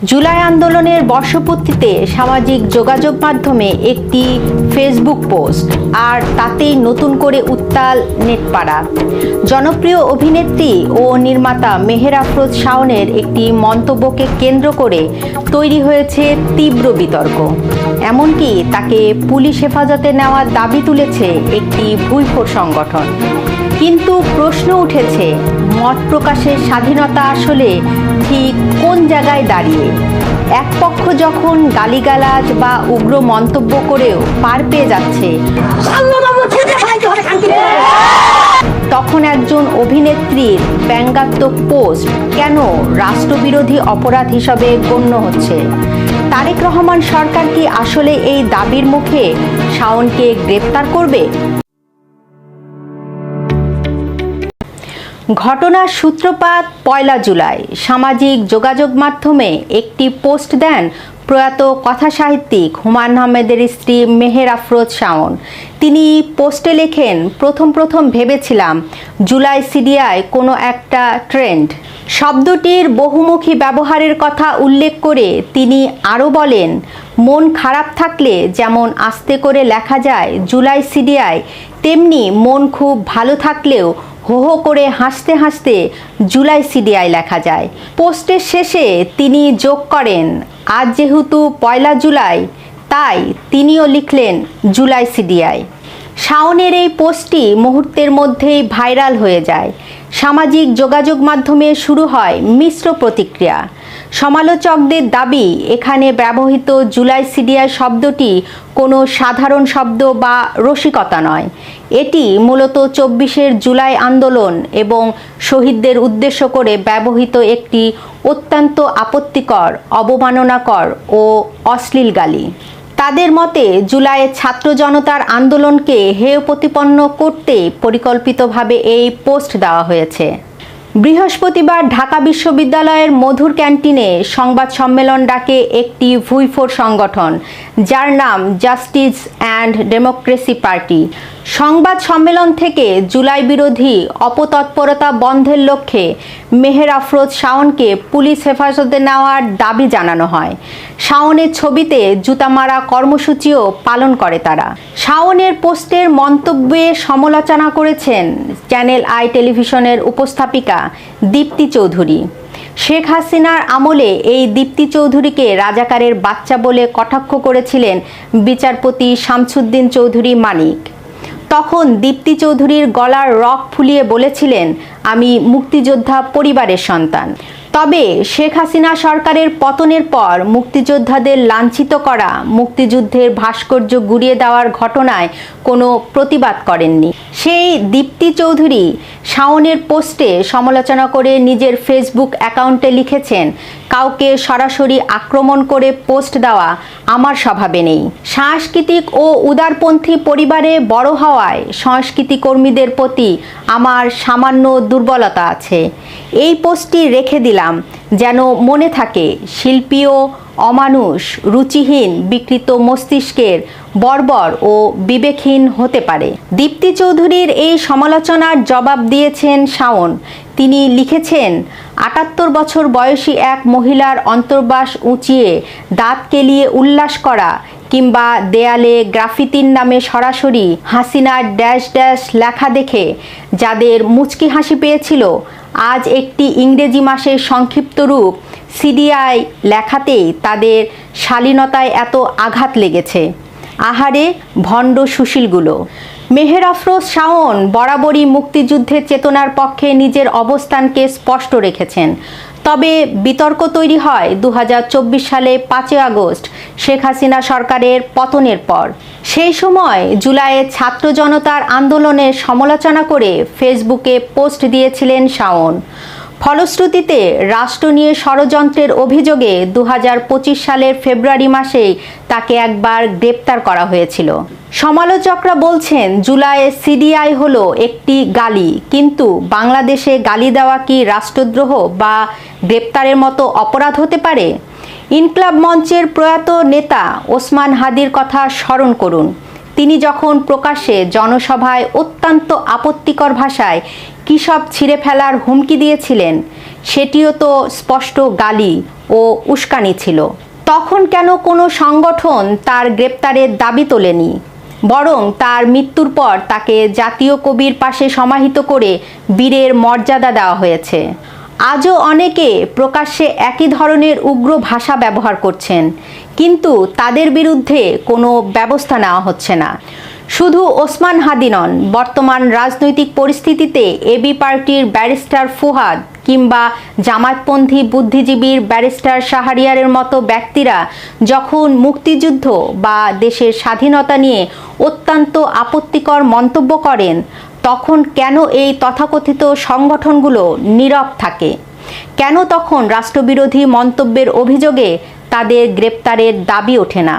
জুলাই আন্দোলনের বর্ষপূর্তিতে সামাজিক যোগাযোগ মাধ্যমে একটি ফেসবুক পোস্ট, আর তাতেই নতুন করে উত্তাল নেটপাড়া। জনপ্রিয় অভিনেত্রী ও নির্মাতা মেহের আফরোজ শাওনের একটি মন্তব্যকে কেন্দ্র করে তৈরি হয়েছে তীব্র বিতর্ক। এমনকি তাকে পুলিশ হেফাজতে নেওয়ার দাবি তুলেছে একটি ভুইফোর সংগঠন। কিন্তু প্রশ্ন উঠেছে, মত প্রকাশের স্বাধীনতা আসলে ঠিক কোন জায়গায় দাঁড়িয়ে? এক পক্ষ যখন গালিগালাজ বা উগ্র মন্তব্য করেও পার পেয়ে যাচ্ছে, তখন একজন অভিনেত্রীর ব্যঙ্গাত্মক পোস্ট কেন রাষ্ট্রবিরোধী অপরাধ হিসাবে গণ্য হচ্ছে? তারেক রহমান সরকার কি আসলে এই দাবির মুখে শাওনকে গ্রেপ্তার করবে? ঘটনার সূত্রপাত 1 জুলাই। সামাজিক যোগাযোগ মাধ্যমে একটি পোস্ট দেন প্রয়াত কথাসাহিত্যিক হুমায়ূন আহমেদের স্ত্রী মেহের আফরোজ শাওন। তিনি পোস্টে লেখেন, প্রথম ভেবেছিলাম জুলাই সিডিআই কোনো একটা ট্রেন্ড। শব্দটির বহুমুখী ব্যবহারের কথা উল্লেখ করে তিনি আরও বলেন, মন খারাপ থাকলে যেমন আস্তে করে লেখা যায় জুলাই সিডিআই, তেমনি মন খুব ভালো থাকলেও হো হো করে হাসতে হাসতে জুলাই সিডিআই লেখা যায়। পোস্টের শেষে তিনি যোগ করেন, আজ যেহেতু 1 জুলাই, তাই তিনিও লিখলেন জুলাই সিডিআই। শাওনের এই পোস্টটি মুহূর্তের মধ্যেই ভাইরাল হয়ে যায়। সামাজিক যোগাযোগ মাধ্যমে শুরু হয় মিশ্র প্রতিক্রিয়া। সমালোচকদের দাবি, এখানে ব্যবহৃত জুলাই সিডিআই শব্দটি কোনো সাধারণ শব্দ বা রসিকতা নয়। এটি মূলত 24 জুলাই আন্দোলন এবং শহীদদের উদ্দেশ্য করে ব্যবহৃত একটি অত্যন্ত আপত্তিকর, অবমাননাকর ও অশ্লীল গালি। তাদের মতে, জুলাইয়ের ছাত্র জনতার আন্দোলনকে হেয় প্রতিপন্ন করতে পরিকল্পিতভাবে এই পোস্ট দেওয়া হয়েছে। বৃহস্পতিবার ঢাকা বিশ্ববিদ্যালয়ের মধুর ক্যান্টিনে সংবাদ সম্মেলন ডাকে একটি ভুইফোর সংগঠন, যার নাম জাস্টিস অ্যান্ড ডেমোক্রেসি পার্টি। সংবাদ সম্মেলন থেকে জুলাই বিরোধী অপতৎপরতা বন্ধের লক্ষ্যে মেহের আফরোজ শাওনকে পুলিশ হেফাজতে নেওয়ার দাবি জানানো হয়। শাওনের ছবিতে জুতামারা কর্মসূচিও পালন করে তারা। শাওনের পোস্টের মন্তব্যে সমালোচনা করেছেন চ্যানেল আই টেলিভিশনের উপস্থাপিকা দীপ্তি চৌধুরী। শেখ হাসিনার আমলে এই দীপ্তি চৌধুরীকে রাজাকারের বাচ্চা বলে কটাক্ষ করেছিলেন বিচারপতি শামসুদ্দিন চৌধুরী মানিক। তখন দীপ্তি চৌধুরীর গলার রক ফুলিয়ে বলেছিলেন, আমি মুক্তিযোদ্ধা পরিবারের সন্তান। তবে শেখ হাসিনা সরকারের পতনের পর মুক্তিযোদ্ধাদের লাঞ্ছিত করা, মুক্তিযুদ্ধের ভাস্কর্য গুঁড়িয়ে দেওয়ার ঘটনায় কোনো প্রতিবাদ করেননি। সেই দীপ্তি চৌধুরী শাওনের পোস্টে সমালোচনা করে নিজের ফেসবুক অ্যাকাউন্টে লিখেছেন, কাউকে সরাসরি আক্রমণ করে পোস্ট দেওয়া আমার স্বভাবে নেই। সাংস্কৃতিক ও উদারপন্থী পরিবারে বড় হওয়ায় সংস্কৃতি কর্মীদের প্রতি আমার সামান্য দুর্বলতা আছে। এই পোস্টটি রেখে দিলাম যেন মনে থাকে, শিল্পীও অমানুষ, রুচিহীন, বিকৃত মস্তিষ্কের, বর্বর ও বিবেকহীন হতে পারে। দীপ্তি চৌধুরীর এই সমালোচনার জবাব দিয়েছেন শাওন। তিনি লিখেছেন, 78 বছর বয়সী এক মহিলার অন্তর্বাস উঁচিয়ে দাঁত কেলিয়ে উল্লাস করা কিংবা দেয়ালে গ্রাফিতির নামে সরাসরি হাসিনার ড্যাশ ড্যাশ লেখা দেখে যাদের মুচকি হাসি পেয়েছিল, আজ একটি ইংরেজি মাসের সংক্ষিপ্ত রূপ সিডিআই লেখাতেই তাদের শালীনতায় এত আঘাত লেগেছে। আহারে ভণ্ড সুশীলগুলো। মেহের আফরোজ শাওন বরাবরই মুক্তিযুদ্ধের চেতনার পক্ষে নিজের অবস্থানকে স্পষ্ট রেখেছেন। তবে বিতর্ক তৈরি হয় 2024 সালে 5 আগস্ট শেখ হাসিনা সরকারের পতনের পর। সেই সময় জুলাইয়ে ছাত্র জনতার আন্দোলনের সমালোচনা করে ফেসবুকে পোস্ট দিয়েছিলেন শাওন। ফলশ্রুতিতে রাষ্ট্র নিয়ে ষড়যন্ত্রের অভিযোগে 2025 সালের ফেব্রুয়ারি মাসেই তাকে একবার গ্রেপ্তার করা হয়েছিল। সমালোচকরা বলছেন, জুলাইয়ে সিডিআই হলো একটি গালি, কিন্তু বাংলাদেশে গালি দেওয়া কি রাষ্ট্রদ্রোহ বা গ্রেপ্তারের মতো অপরাধ হতে পারে? ইনকলাব মঞ্চের প্রয়াত নেতা ওসমান হাদির কথা স্মরণ করুন। তিনি যখন প্রকাশ্যে জনসভায় অত্যন্ত আপত্তিকর ভাষায় কী সব ছিঁড়ে ফেলার হুমকি দিয়েছিলেন, সেটিও তো স্পষ্ট গালি ও উস্কানি ছিল। তখন কেন কোনো সংগঠন তার গ্রেপ্তারের দাবি তোলেনি, বরং তার মৃত্যুর পর তাকে জাতীয় কবির পাশে সমাহিত করে বীরের মর্যাদা দেওয়া হয়েছে। আজও অনেকে প্রকাশ্যে একই ধরনের উগ্র ভাষা ব্যবহার করছেন, কিন্তু তাদের বিরুদ্ধে কোনো ব্যবস্থা নেওয়া হচ্ছে না। শুধু ওসমান হাদি নন, বর্তমান রাজনৈতিক পরিস্থিতিতে এবি পার্টির ব্যারিস্টার ফুহাদ কিংবা জামায়াতপন্থী বুদ্ধিজীবীর ব্যারিস্টার শাহরিয়ারের মতো ব্যক্তিরা যখন মুক্তিযুদ্ধ বা দেশের স্বাধীনতা নিয়ে অত্যন্ত আপত্তিকর মন্তব্য করেন, তখন কেন এই তথাকথিত সংগঠনগুলো নীরব থাকে? কেন তখন রাষ্ট্রবিরোধী মন্তব্যের অভিযোগে তাদের গ্রেপ্তারের দাবি ওঠে না?